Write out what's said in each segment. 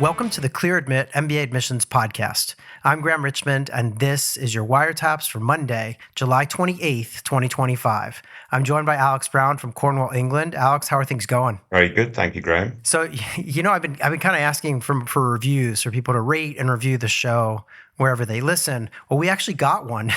Welcome to the Clear Admit MBA Admissions Podcast. I'm Graham Richmond, and this is your Wiretaps for Monday, July 28th, 2025. I'm joined by Alex Brown from Cornwall, England. Alex, how are things going? Very good. Thank you, Graham. So, I've been kind of asking for reviews, for people to rate and review the show wherever they listen. Well, we actually got one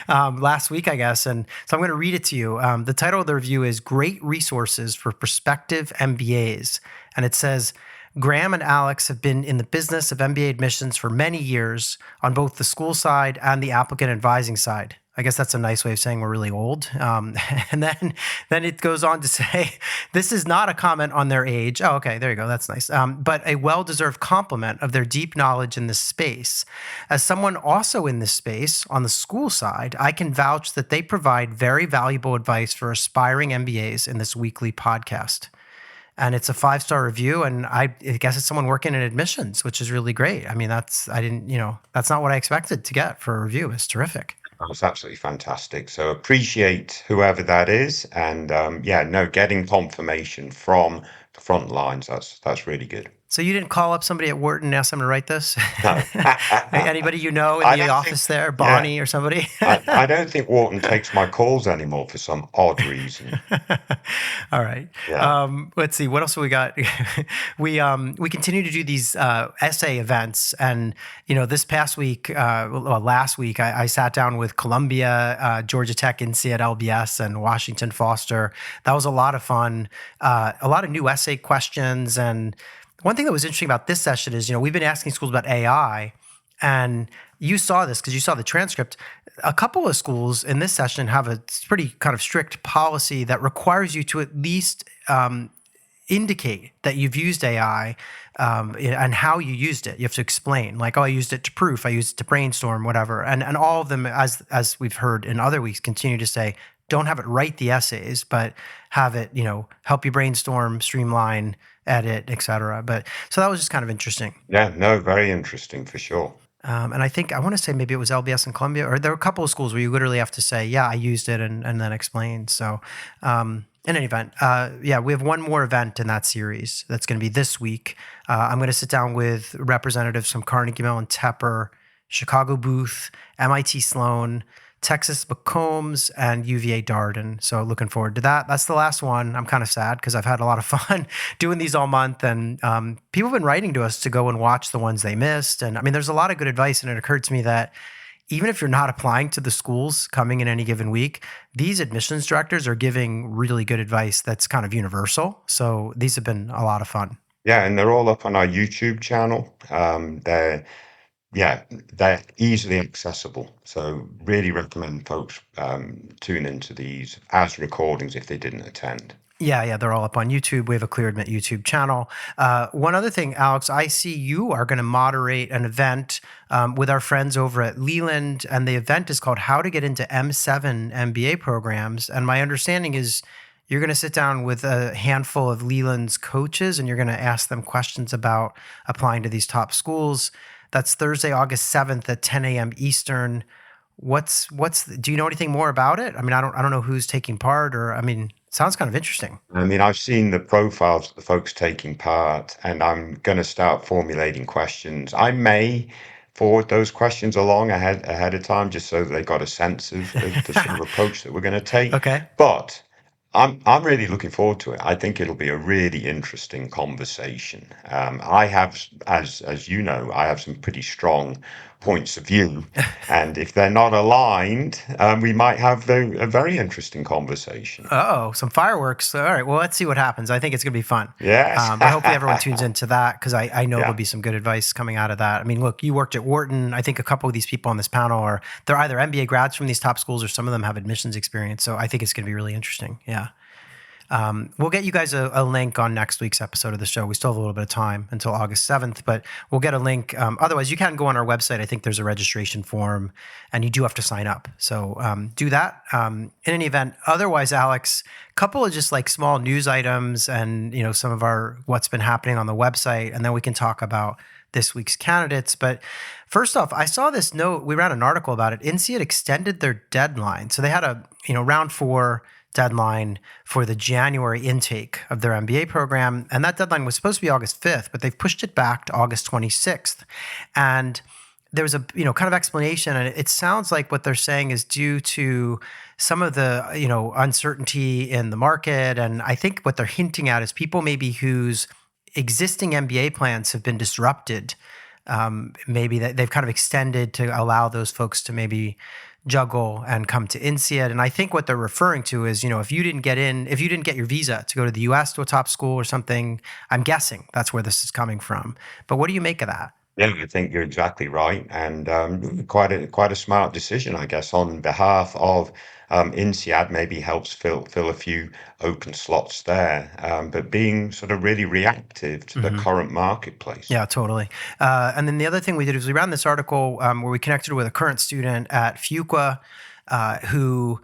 last week, I guess. And so I'm going to read it to you. The title of the review is Great Resources for Prospective MBAs. And it says, Graham and Alex have been in the business of MBA admissions for many years on both the school side and the applicant advising side. I guess that's a nice way of saying we're really old. And then it goes on to say, this is not a comment on their age. Oh, okay, there you go. That's nice. But a well-deserved compliment of their deep knowledge in this space. As someone also in this space, on the school side, I can vouch that they provide very valuable advice for aspiring MBAs in this weekly podcast. And it's a 5-star review, and I guess it's someone working in admissions, which is really great. I mean, that's not what I expected to get for a review. It's terrific. That's absolutely fantastic. So appreciate whoever that is, and getting confirmation from the Frontlines. That's really good. So you didn't call up somebody at Wharton and ask them to write this? No. Anybody you know in the office there, Bonnie or somebody? I don't think Wharton takes my calls anymore for some odd reason. All right. Yeah. Let's see. What else have we got? We continue to do these essay events. And, this past week, last week, I sat down with Columbia, Georgia Tech, INSEAD, LBS, and Washington Foster. That was a lot of fun. A lot of new essay questions. And one thing that was interesting about this session is, we've been asking schools about AI, and you saw this because you saw the transcript. A couple of schools in this session have a pretty kind of strict policy that requires you to at least indicate that you've used AI and how you used it. You have to explain, like, I used it to proof, I used it to brainstorm, whatever. And all of them, as we've heard in other weeks, continue to say, don't have it write the essays, but have it, help you brainstorm, streamline, edit, etc. But so that was just kind of interesting. Yeah, no, very interesting for sure. And I want to say maybe it was LBS and Columbia, or there were a couple of schools where you literally have to say, yeah, I used it and then explain. So in any event, we have one more event in that series that's going to be this week. I'm going to sit down with representatives from Carnegie Mellon Tepper, Chicago Booth, MIT Sloan, Texas McCombs, and UVA Darden. So looking forward to that. That's the last one. I'm kind of sad because I've had a lot of fun doing these all month, and people have been writing to us to go and watch the ones they missed. And I mean, there's a lot of good advice, and it occurred to me that even if you're not applying to the schools coming in any given week, these admissions directors are giving really good advice that's kind of universal. So these have been a lot of fun. Yeah, and they're all up on our YouTube channel. They're easily accessible. So really recommend folks tune into these as recordings if they didn't attend. Yeah, they're all up on YouTube. We have a Clear Admit YouTube channel. One other thing, Alex, I see you are going to moderate an event with our friends over at Leland, and the event is called How to Get into M7 MBA Programs. And my understanding is you're going to sit down with a handful of Leland's coaches, and you're going to ask them questions about applying to these top schools. That's Thursday, August 7th at 10 a.m. Eastern. Do you know anything more about it? I mean, I don't know who's taking part, sounds kind of interesting. I mean, I've seen the profiles of the folks taking part, and I'm going to start formulating questions. I may forward those questions along ahead of time, just so that they got a sense of the sort of approach that we're going to take. Okay. But I'm really looking forward to it. I think it'll be a really interesting conversation. I have, as you know, I have some pretty strong points of view, and if they're not aligned, we might have a very interesting conversation. Oh, some fireworks. All right. Well, let's see what happens. I think it's going to be fun. Yes. I hope everyone tunes into that because I know there'll be some good advice coming out of that. I mean, look, you worked at Wharton. I think a couple of these people on this panel they're either MBA grads from these top schools or some of them have admissions experience. So I think it's going to be really interesting. Yeah. We'll get you guys a link on next week's episode of the show. We still have a little bit of time until August 7th, but we'll get a link. Otherwise, you can go on our website. I think there's a registration form, and you do have to sign up. So do that. In any event, otherwise, Alex, a couple of just like small news items and some of what's been happening on the website, and then we can talk about this week's candidates. But first off, I saw this note. We ran an article about it. INSEAD extended their deadline. So they had a round 4 deadline for the January intake of their MBA program. And that deadline was supposed to be August 5th, but they've pushed it back to August 26th. And there was a kind of explanation, and it sounds like what they're saying is due to some of the uncertainty in the market. And I think what they're hinting at is people maybe whose existing MBA plans have been disrupted. Maybe that they've kind of extended to allow those folks to maybe juggle and come to INSEAD. And I think what they're referring to is, if you didn't get your visa to go to the US to a top school or something, I'm guessing that's where this is coming from. But what do you make of that? Yeah, I think you're exactly right, and quite a smart decision, I guess, on behalf of INSEAD. Maybe helps fill a few open slots there, but being sort of really reactive to the current marketplace. Yeah, totally. And then the other thing we did is we ran this article where we connected with a current student at Fuqua who.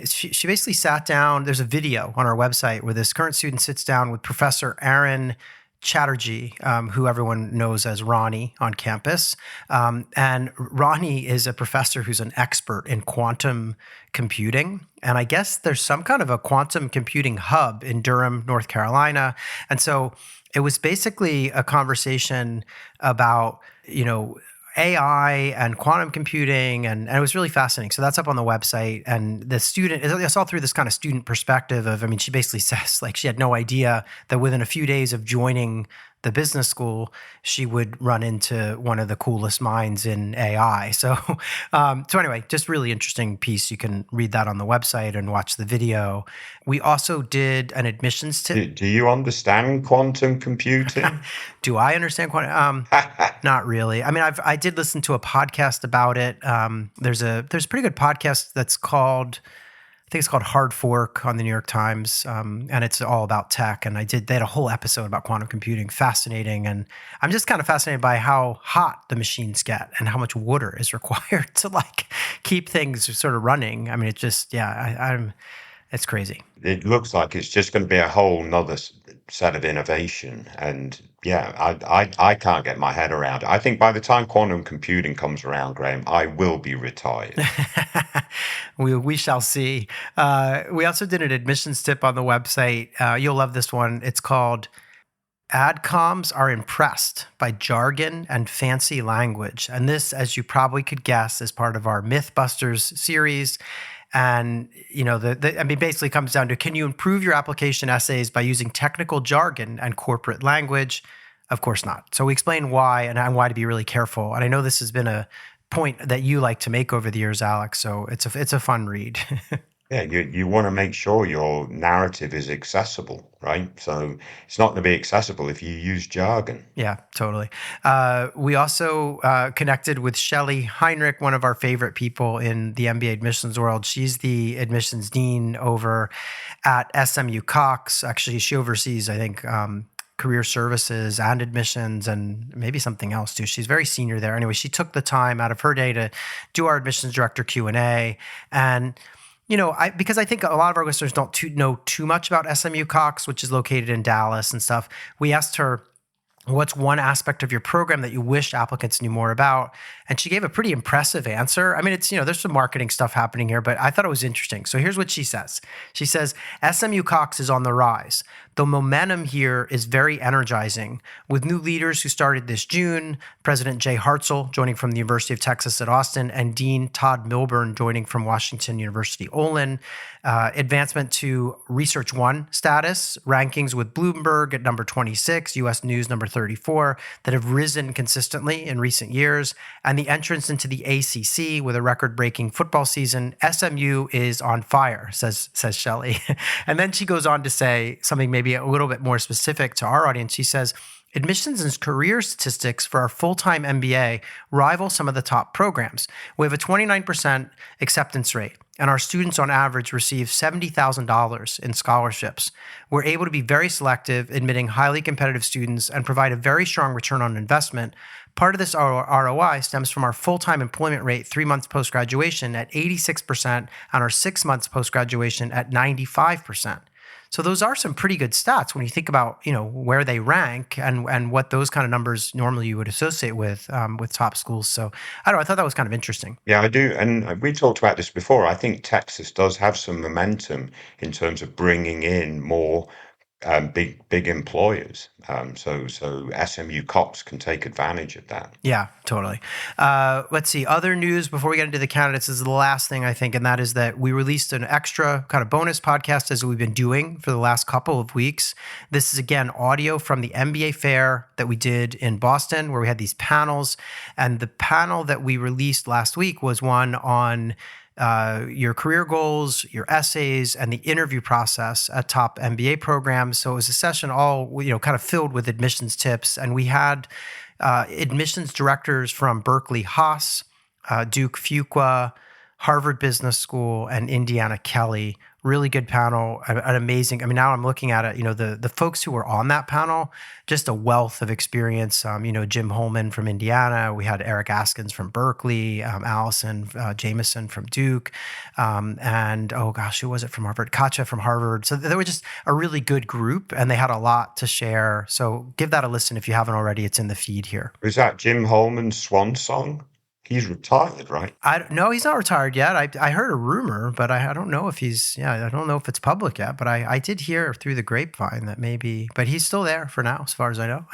She basically sat down. There's a video on our website where this current student sits down with Professor Aaron Chatterjee, who everyone knows as Ronnie on campus. And Ronnie is a professor who's an expert in quantum computing. And I guess there's some kind of a quantum computing hub in Durham, North Carolina. And so it was basically a conversation about, AI and quantum computing, and it was really fascinating. So that's up on the website. And the student, it's all through this kind of student perspective of, she basically says like she had no idea that within a few days of joining the business school, she would run into one of the coolest minds in AI. So anyway, just really interesting piece. You can read that on the website and watch the video. We also did an admissions tip. Do you understand quantum computing? Do I understand quantum? Not really. I did listen to a podcast about it. There's a pretty good podcast that's called, I think it's called Hard Fork on the New York Times, and it's all about tech. And they had a whole episode about quantum computing, fascinating. And I'm just kind of fascinated by how hot the machines get and how much water is required to keep things sort of running. It's just, it's crazy. It looks like it's just going to be a whole nother set of innovation. And I can't get my head around it. I think by the time quantum computing comes around, Graham, I will be retired. We shall see. We also did an admissions tip on the website. You'll love this one. It's called Adcoms Are Impressed by Jargon and Fancy Language. And this, as you probably could guess, is part of our Mythbusters series. And, basically comes down to, can you improve your application essays by using technical jargon and corporate language? Of course not. So we explain why and why to be really careful. And I know this has been a point that you like to make over the years, Alex. So it's a fun read. Yeah, you want to make sure your narrative is accessible, right? So it's not going to be accessible if you use jargon. Yeah, totally. We also connected with Shelley Heinrich, one of our favorite people in the MBA admissions world. She's the admissions dean over at SMU Cox. Actually, she oversees, I think, career services and admissions and maybe something else too. She's very senior there. Anyway, she took the time out of her day to do our admissions director Q&A. And because I think a lot of our listeners don't know too much about SMU Cox, which is located in Dallas and stuff, we asked her, what's one aspect of your program that you wish applicants knew more about? And she gave a pretty impressive answer. It's, there's some marketing stuff happening here, but I thought it was interesting. So here's what she says. She says, SMU Cox is on the rise. The momentum here is very energizing, with new leaders who started this June, President Jay Hartzell joining from the University of Texas at Austin, and Dean Todd Milburn joining from Washington University Olin. Advancement to Research One status, rankings with Bloomberg at number 26, U.S. News number 34, that have risen consistently in recent years, and the entrance into the ACC with a record-breaking football season. SMU is on fire, says Shelley. And then she goes on to say something maybe a little bit more specific to our audience. She says, admissions and career statistics for our full-time MBA rival some of the top programs. We have a 29% acceptance rate, and our students on average receive $70,000 in scholarships. We're able to be very selective, admitting highly competitive students, and provide a very strong return on investment. Part of this ROI stems from our full-time employment rate 3 months post-graduation at 86% and our 6 months post-graduation at 95%. So those are some pretty good stats when you think about, where they rank and what those kind of numbers normally you would associate with top schools. So I don't know, I thought that was kind of interesting. Yeah, I do. And we talked about this before. I think Texas does have some momentum in terms of bringing in more big employers. So SMU Cops can take advantage of that. Yeah, totally. Let's see. Other news before we get into the candidates is the last thing I think, and that is that we released an extra kind of bonus podcast as we've been doing for the last couple of weeks. This is again audio from the MBA fair that we did in Boston, where we had these panels, and the panel that we released last week was one on your career goals, your essays, and the interview process at top MBA programs. So it was a session all, kind of filled with admissions tips. And we had admissions directors from Berkeley Haas, Duke Fuqua, Harvard Business School, and Indiana Kelley. Really good panel, an amazing. I mean, now I'm looking at it. The folks who were on that panel, just a wealth of experience. Jim Holman from Indiana. We had Eric Askins from Berkeley, Allison Jameson from Duke, and who was it from Harvard? Katja from Harvard. So they were just a really good group, and they had a lot to share. So give that a listen if you haven't already. It's in the feed here. Was that Jim Holman's swan song? He's retired, right? No, he's not retired yet. I heard a rumor, but I don't know if I don't know if it's public yet, but I did hear through the grapevine that maybe, but he's still there for now, as far as I know.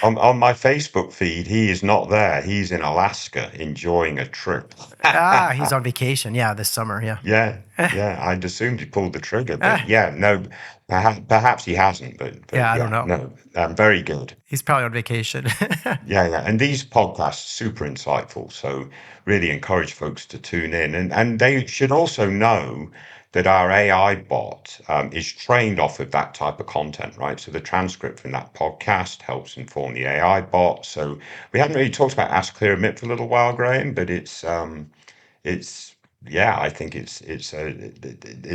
On my Facebook feed, he is not there. He's in Alaska enjoying a trip. He's on vacation. Yeah, this summer. Yeah. Yeah. I'd assumed he pulled the trigger, but no, perhaps he hasn't. But I don't know. No, very good. He's probably on vacation. Yeah. And these podcasts super insightful. So really encourage folks to tune in, and they should also know that our AI bot is trained off of that type of content, right? So the transcript from that podcast helps inform the AI bot. So we haven't really talked about Ask Clear Admit for a little while, Graham, but I think it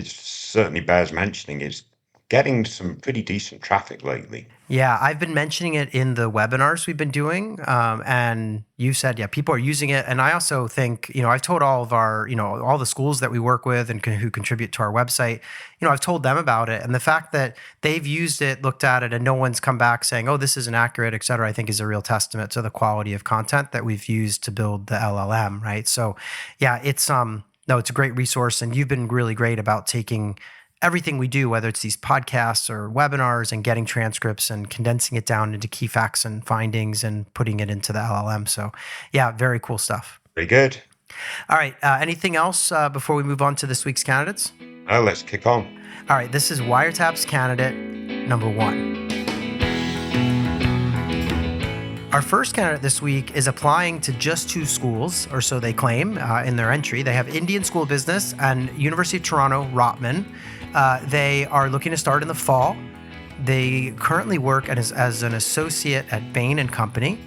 certainly bears mentioning. It's getting some pretty decent traffic lately. Yeah, I've been mentioning it in the webinars we've been doing, and you said, people are using it. And I also think, I've told all of our, all the schools that we work with and who contribute to our website, I've told them about it. And the fact that they've used it, looked at it, and no one's come back saying, oh, this isn't accurate, et cetera, I think is a real testament to the quality of content that we've used to build the LLM, right? So yeah, it's a great resource, and you've been really great about taking everything we do, whether it's these podcasts or webinars, and getting transcripts and condensing it down into key facts and findings and putting it into the LLM. So yeah, very cool stuff. Very good. All right. Anything else before we move on to this week's candidates? Let's kick on. All right. This is Wiretaps candidate number 1. Our first candidate this week is applying to just 2 schools, or so they claim in their entry. They have Indian School of Business and University of Toronto, Rotman. They are looking to start in the fall. They currently work as an associate at Bain & Company,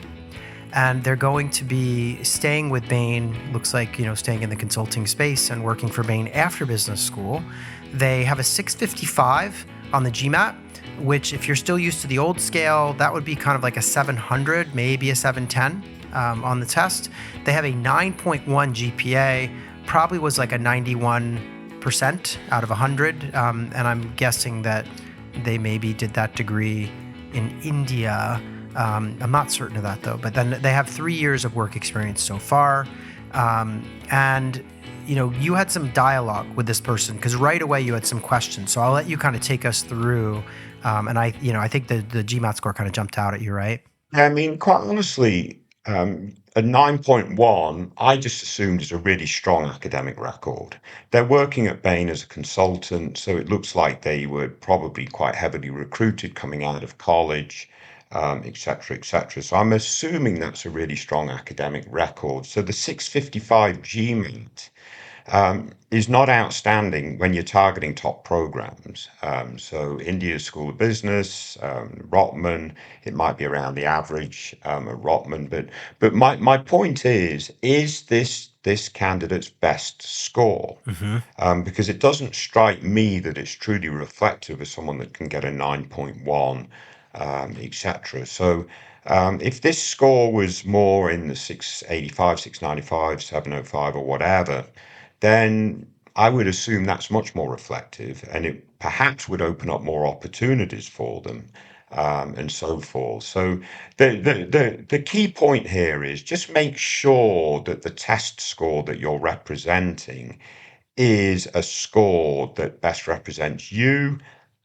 and they're going to be staying with Bain, looks like, staying in the consulting space and working for Bain after business school. They have a 655 on the GMAT, which if you're still used to the old scale, that would be kind of like a 700, maybe a 710 on the test. They have a 9.1 GPA, probably was like a 91% out of 100. And I'm guessing that they maybe did that degree in India. I'm not certain of that though, but then they have 3 years of work experience so far. And you had some dialogue with this person because right away you had some questions. So I'll let you kind of take us through. And I think the GMAT score kind of jumped out at you, right? Yeah, I mean, quite honestly, a 9.1, I just assumed is a really strong academic record. They're working at Bain as a consultant, so it looks like they were probably quite heavily recruited coming out of college, et cetera, et cetera. So I'm assuming that's a really strong academic record. So the 655 GMAT is not outstanding when you're targeting top programs. So India School of Business, Rotman, it might be around the average at Rotman. But my point is this candidate's best score? Mm-hmm. Because it doesn't strike me that it's truly reflective of someone that can get a 9.1, etc. So if this score was more in the 685, 695, 705 or whatever, then I would assume that's much more reflective, and it perhaps would open up more opportunities for them, and so forth. So the key point here is just make sure that the test score that you're representing is a score that best represents you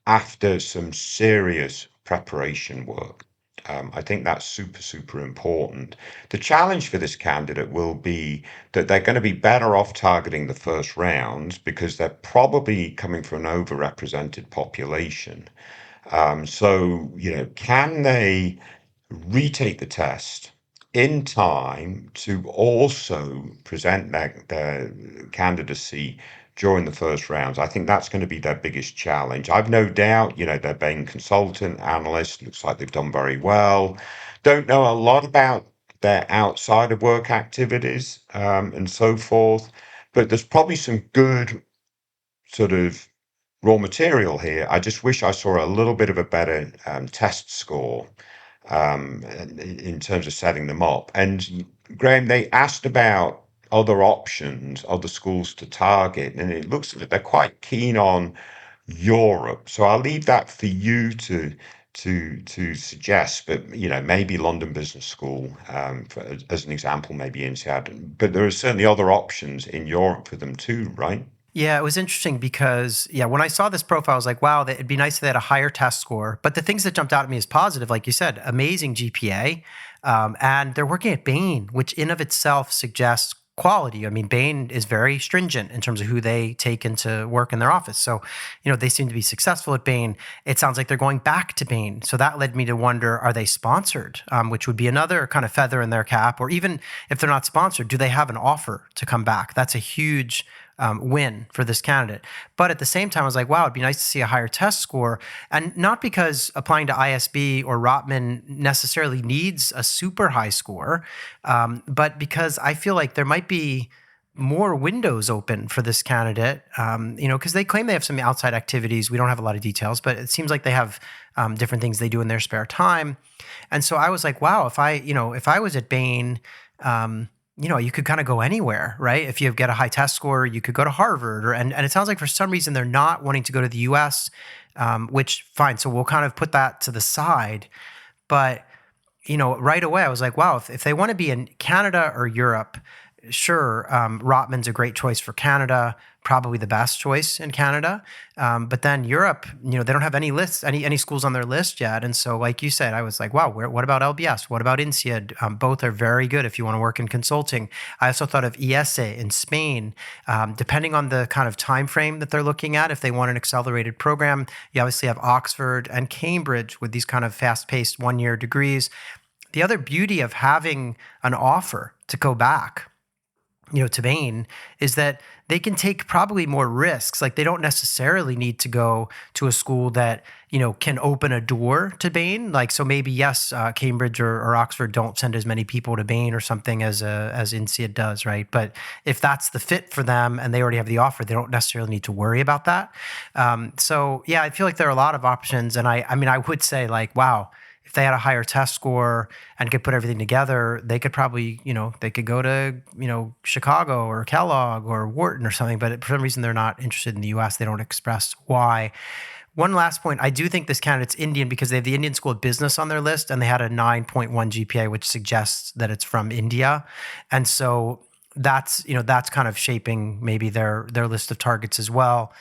after some serious preparation work. I think that's super, super important. The challenge for this candidate will be that they're going to be better off targeting the first rounds because they're probably coming from an overrepresented population. Can they retake the test in time to also present their candidacy during the first rounds? I think that's going to be their biggest challenge. I've no doubt, they're being consultant, analyst, looks like they've done very well. Don't know a lot about their outside of work activities, and so forth, but there's probably some good sort of raw material here. I just wish I saw a little bit of a better test score in terms of setting them up. And Graham, they asked about other options, other schools to target, and it looks like they're quite keen on Europe. So I'll leave that for you to suggest, but maybe London Business School, as an example, maybe INSEAD. But there are certainly other options in Europe for them too, right? Yeah, it was interesting because, when I saw this profile, I was like, wow, it'd be nice if they had a higher test score. But the things that jumped out at me as positive, like you said, amazing GPA. And they're working at Bain, which in of itself suggests quality. I mean, Bain is very stringent in terms of who they take into work in their office. So, they seem to be successful at Bain. It sounds like they're going back to Bain. So that led me to wonder, are they sponsored? Which would be another kind of feather in their cap. Or even if they're not sponsored, do they have an offer to come back? That's a huge win for this candidate. But at the same time, I was like, wow, it'd be nice to see a higher test score. And not because applying to ISB or Rotman necessarily needs a super high score, but because I feel like there might be more windows open for this candidate, because they claim they have some outside activities. We don't have a lot of details, but it seems like they have different things they do in their spare time. And so I was like, wow, if I was at Bain, you could kind of go anywhere, right? If you get a high test score, you could go to Harvard, and it sounds like for some reason they're not wanting to go to the US, which fine. So we'll kind of put that to the side. But, right away I was like, wow, if they want to be in Canada or Europe, sure, Rotman's a great choice for Canada, probably the best choice in Canada. But then Europe, they don't have any lists, any schools on their list yet. And so, like you said, I was like, wow, what about LBS? What about INSEAD? Both are very good if you want to work in consulting. I also thought of ESA in Spain. Depending on the kind of time frame that they're looking at, if they want an accelerated program, you obviously have Oxford and Cambridge with these kind of fast-paced one-year degrees. The other beauty of having an offer to go back to Bain is that they can take probably more risks. Like they don't necessarily need to go to a school that, can open a door to Bain. Like, so maybe, yes, Cambridge or Oxford don't send as many people to Bain or something as INSEAD does, right? But if that's the fit for them and they already have the offer, they don't necessarily need to worry about that. I feel like there are a lot of options. And I would say like, wow, if they had a higher test score and could put everything together, they could probably, they could go to, Chicago or Kellogg or Wharton or something. But for some reason, they're not interested in the US. They don't express why. One last point, I do think this candidate's Indian because they have the Indian School of Business on their list and they had a 9.1 GPA, which suggests that it's from India. And so that's kind of shaping maybe their list of targets as well.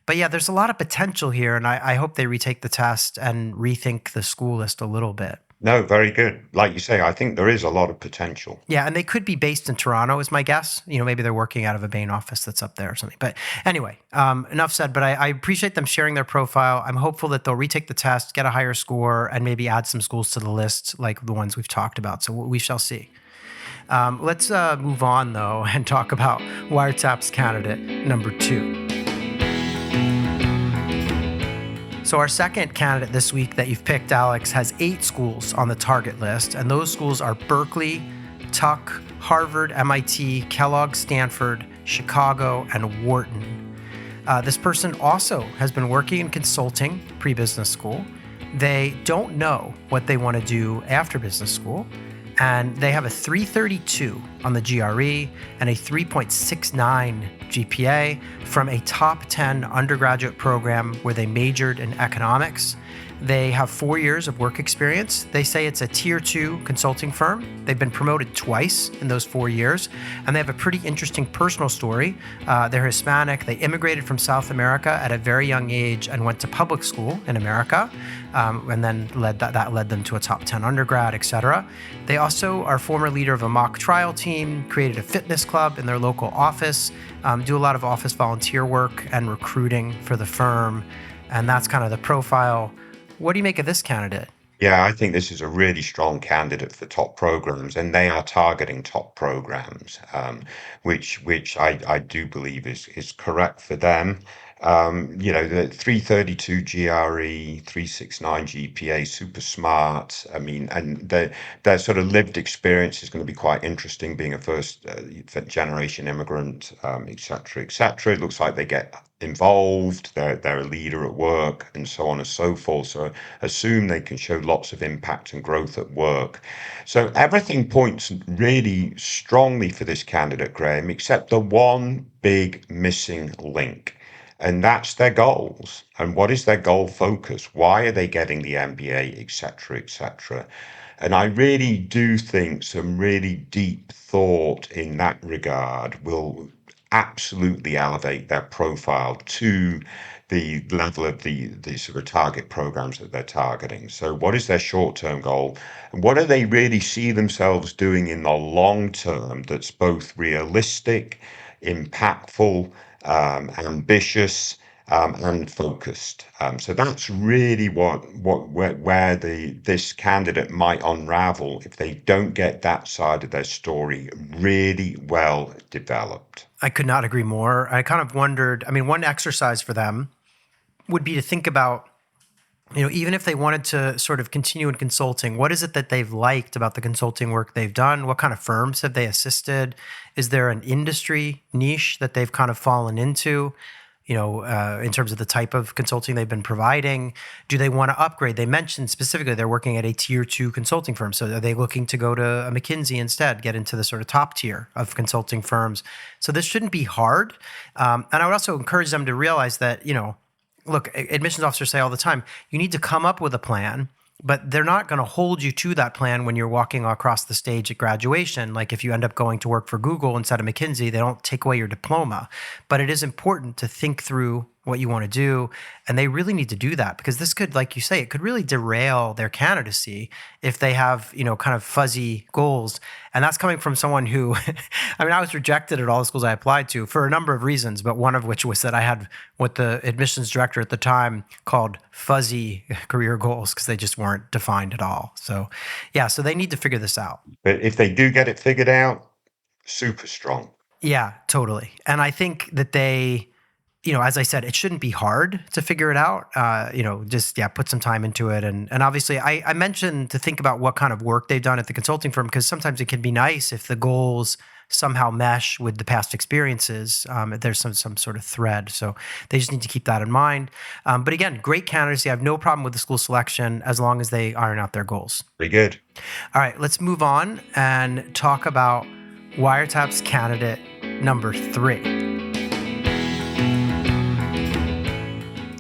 But yeah, there's a lot of potential here, and I hope they retake the test and rethink the school list a little bit. No, very good. Like you say, I think there is a lot of potential. Yeah, and they could be based in Toronto, is my guess. Maybe they're working out of a Bain office that's up there or something. But anyway, enough said. But I appreciate them sharing their profile. I'm hopeful that they'll retake the test, get a higher score, and maybe add some schools to the list like the ones we've talked about. So we shall see. Let's move on, though, and talk about Wiretap's candidate number 2. So our second candidate this week that you've picked, Alex, has 8 schools on the target list, and those schools are Berkeley, Tuck, Harvard, MIT, Kellogg, Stanford, Chicago, and Wharton. This person also has been working in consulting pre-business school. They don't know what they want to do after business school, And they have a 332 on the GRE and a 3.69 GPA from a top 10 undergraduate program where they majored in economics. They have 4 years of work experience. They say it's a tier 2 consulting firm. They've been promoted twice in those 4 years, and they have a pretty interesting personal story. They're Hispanic. They immigrated from South America at a very young age and went to public school in America, and then that led them to a top 10 undergrad, etc. They also are former leader of a mock trial team, created a fitness club in their local office, do a lot of office volunteer work and recruiting for the firm, and that's kind of the profile. What do you make of this candidate? Yeah, I think this is a really strong candidate for top programs, and they are targeting top programs, which I do believe is correct for them. The 332 GRE, 369 GPA, super smart. I mean, and their sort of lived experience is going to be quite interesting, being a first generation immigrant, et cetera, et cetera. It looks like they get involved, they're a leader at work, and so on and so forth. So assume they can show lots of impact and growth at work. So everything points really strongly for this candidate, Graham, except the one big missing link. And that's their goals. And what is their goal focus? Why are they getting the MBA, et cetera, et cetera? And I really do think some really deep thought in that regard will absolutely elevate their profile to the level of the sort of target programs that they're targeting. So what is their short-term goal? And what do they really see themselves doing in the long term that's both realistic, impactful, ambitious, and focused. So that's really where this candidate might unravel if they don't get that side of their story really well developed. I could not agree more. I kind of wondered, one exercise for them would be to think about, even if they wanted to sort of continue in consulting, what is it that they've liked about the consulting work they've done? What kind of firms have they assisted? Is there an industry niche that they've kind of fallen into, in terms of the type of consulting they've been providing? Do they want to upgrade? They mentioned specifically they're working at a tier 2 consulting firm. So are they looking to go to a McKinsey instead, get into the sort of top tier of consulting firms? So this shouldn't be hard. And I would also encourage them to realize that, look, admissions officers say all the time, you need to come up with a plan, but they're not going to hold you to that plan when you're walking across the stage at graduation. Like if you end up going to work for Google instead of McKinsey, they don't take away your diploma. But it is important to think through what you want to do. And they really need to do that, because this could, like you say, it could really derail their candidacy if they have, kind of fuzzy goals. And that's coming from someone who, I was rejected at all the schools I applied to for a number of reasons, but one of which was that I had what the admissions director at the time called fuzzy career goals, because they just weren't defined at all. So yeah, so they need to figure this out. But if they do get it figured out, super strong. Yeah, totally. And I think that they, as I said, it shouldn't be hard to figure it out. Just put some time into it. And obviously I mentioned to think about what kind of work they've done at the consulting firm, because sometimes it can be nice if the goals somehow mesh with the past experiences. There's some sort of thread. So they just need to keep that in mind. But again, great candidacy. I have no problem with the school selection as long as they iron out their goals. Pretty good. All right, let's move on and talk about Wiretap's candidate number 3.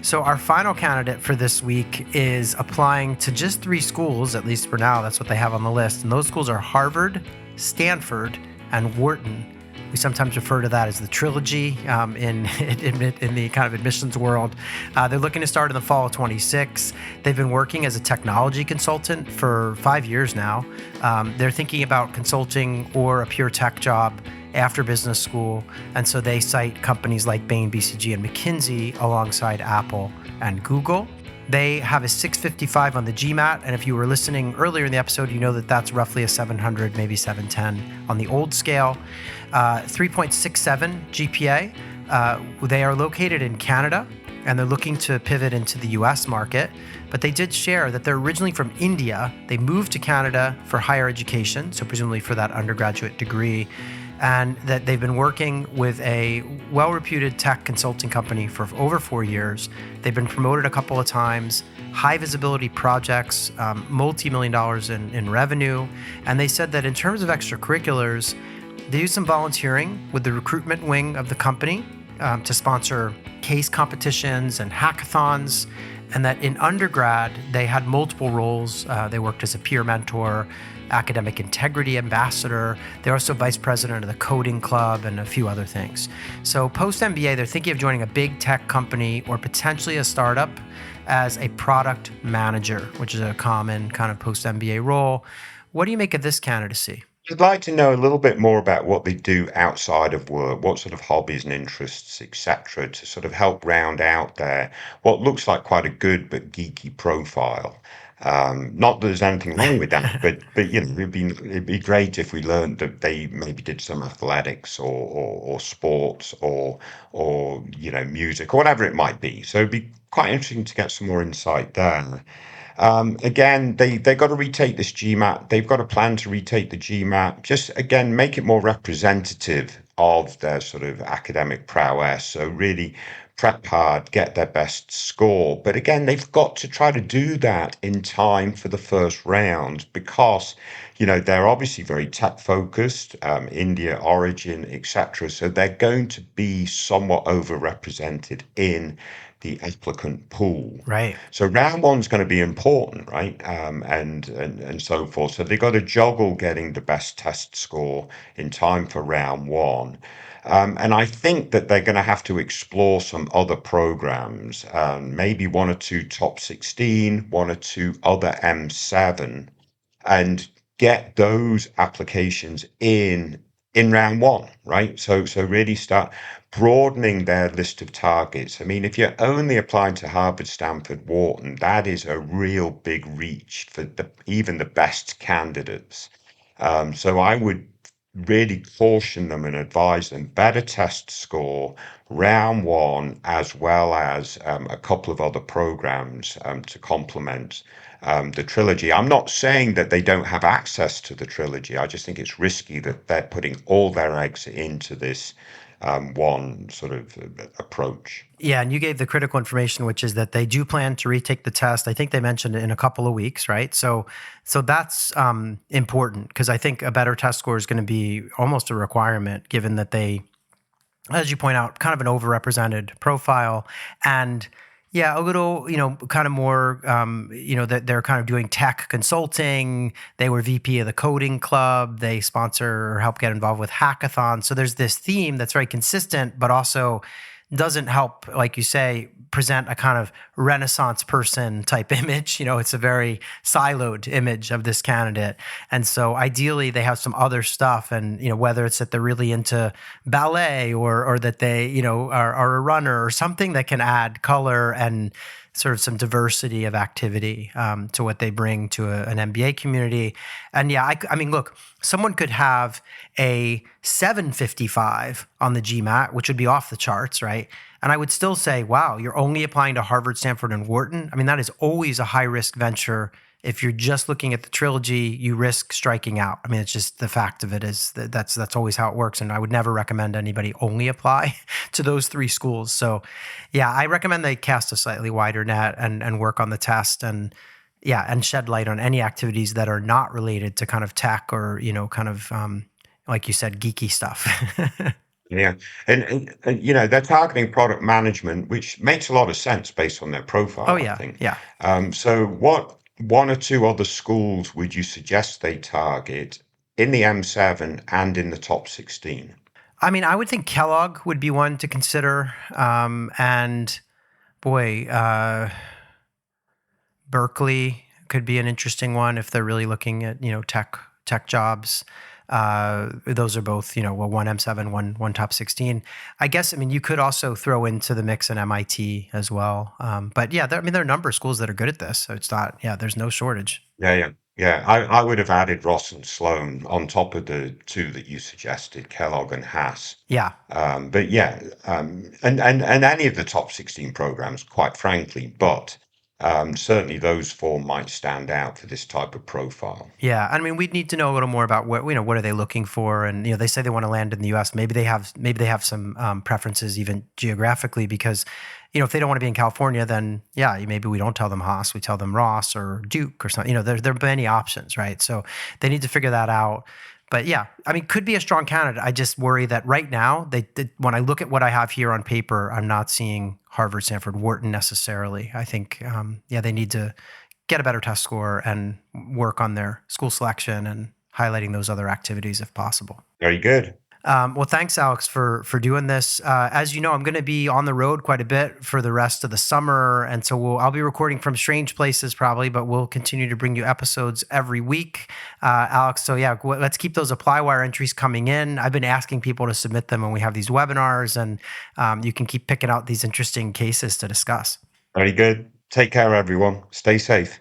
So our final candidate for this week is applying to just 3 schools, at least for now. That's what they have on the list. And those schools are Harvard, Stanford, and Wharton. We sometimes refer to that as the trilogy in the kind of admissions world. They're looking to start in the fall of 26. They've been working as a technology consultant for 5 years now. They're thinking about consulting or a pure tech job after business school. And so they cite companies like Bain, BCG, and McKinsey alongside Apple and Google. They have a 655 on the GMAT. And if you were listening earlier in the episode, you know that that's roughly a 700, maybe 710 on the old scale. 3.67 GPA. They are located in Canada, and they're looking to pivot into the US market. But they did share that they're originally from India. They moved to Canada for higher education, so presumably for that undergraduate degree. and that they've been working with a well-reputed tech consulting company for over 4 years. They've been promoted a couple of times, high visibility projects, multi-million dollars in revenue. And they said that in terms of extracurriculars, they do some volunteering with the recruitment wing of the company to sponsor case competitions and hackathons. And that in undergrad, they had multiple roles. They worked as a peer mentor, academic integrity ambassador. They're also vice president of the coding club and a few other things. So post MBA, they're thinking of joining a big tech company or potentially a startup as a product manager, which is a common kind of post MBA role. What do you make of this candidacy? I'd like to know a little bit more about what they do outside of work, what sort of hobbies and interests, etc., to sort of help round out their what looks like quite a good but geeky profile. Not that there's anything wrong with that, but you know, it'd be great if we learned that they maybe did some athletics or sports or you know, music or whatever it might be. So it'd be quite interesting to get some more insight there. Again, they've got to retake this GMAT. They've got a plan to retake the GMAT. Just again, make it more representative of their sort of academic prowess. So really prep hard, get their best score. But again, they've got to try to do that in time for the first round because, you know, they're obviously very tech focused, India origin, etc. So they're going to be somewhat overrepresented in the applicant pool. Right. So round one's going to be important, right? And so forth. So they've got to juggle getting the best test score in time for round one. And I think that they're going to have to explore some other programs, maybe one or two top 16, one or two other M7, and get those applications in round one, right? So really start broadening their list of targets. I mean, if you're only applying to Harvard, Stanford, Wharton, that is a real big reach for even the best candidates. So I would really caution them and advise them better test score round one, as well as a couple of other programs to complement the trilogy. I'm not saying that they don't have access to the trilogy. I just think it's risky that they're putting all their eggs into this one sort of approach. Yeah, and you gave the critical information, which is that they do plan to retake the test. I think they mentioned it in a couple of weeks, right? So that's important because I think a better test score is going to be almost a requirement, given that they, as you point out, kind of an overrepresented profile. And yeah, a little, you know, kind of more, you know, that they're kind of doing tech consulting. They were VP of the coding club. They sponsor or help get involved with hackathons. So there's this theme that's very consistent, but also doesn't help, like you say, present a kind of Renaissance person type image. You know, it's a very siloed image of this candidate. And so ideally they have some other stuff, and, you know, whether it's that they're really into ballet or that they, you know, are a runner or something that can add color and sort of some diversity of activity to what they bring to an MBA community. And yeah, I mean, look, someone could have a 755 on the GMAT, which would be off the charts, right? And I would still say, wow, you're only applying to Harvard, Stanford, and Wharton. I mean, that is always a high-risk venture. If you're just looking at the trilogy, you risk striking out. I mean, it's just the fact of it is that's always how it works. And I would never recommend anybody only apply to those three schools. So yeah, I recommend they cast a slightly wider net and work on the test and shed light on any activities that are not related to kind of tech or, you know, kind of, like you said, geeky stuff. Yeah. And you know, they're targeting product management, which makes a lot of sense based on their profile, Oh, I yeah. think. Yeah. So what one or two other schools would you suggest they target in the M7 and in the top 16? I mean, I would think Kellogg would be one to consider. And boy, Berkeley could be an interesting one if they're really looking at, you know, tech jobs. Those are both, you know, well, one M7, one top 16. I guess, I mean, you could also throw into the mix an MIT as well. But yeah, I mean, there are a number of schools that are good at this. So it's not, yeah, there's no shortage. Yeah. I would have added Ross and Sloan on top of the two that you suggested, Kellogg and Haas. Yeah. But yeah, and any of the top 16 programs, quite frankly. But certainly those four might stand out for this type of profile. Yeah, I mean, we'd need to know a little more about what are they looking for, and they say they want to land in the U.S. Maybe they have some preferences even geographically, because if they don't want to be in California, then maybe we don't tell them Haas, we tell them Ross or Duke or something. There are many options, right? So they need to figure that out. But yeah, I mean, could be a strong candidate. I just worry that right now, when I look at what I have here on paper, I'm not seeing Harvard, Stanford, Wharton necessarily. I think, they need to get a better test score and work on their school selection and highlighting those other activities if possible. Very good. Well, thanks, Alex, for doing this. As you know, I'm going to be on the road quite a bit for the rest of the summer, and so I'll be recording from strange places probably, but we'll continue to bring you episodes every week, Alex. So yeah, let's keep those ApplyWire entries coming in. I've been asking people to submit them when we have these webinars, and you can keep picking out these interesting cases to discuss. Very good. Take care, everyone. Stay safe.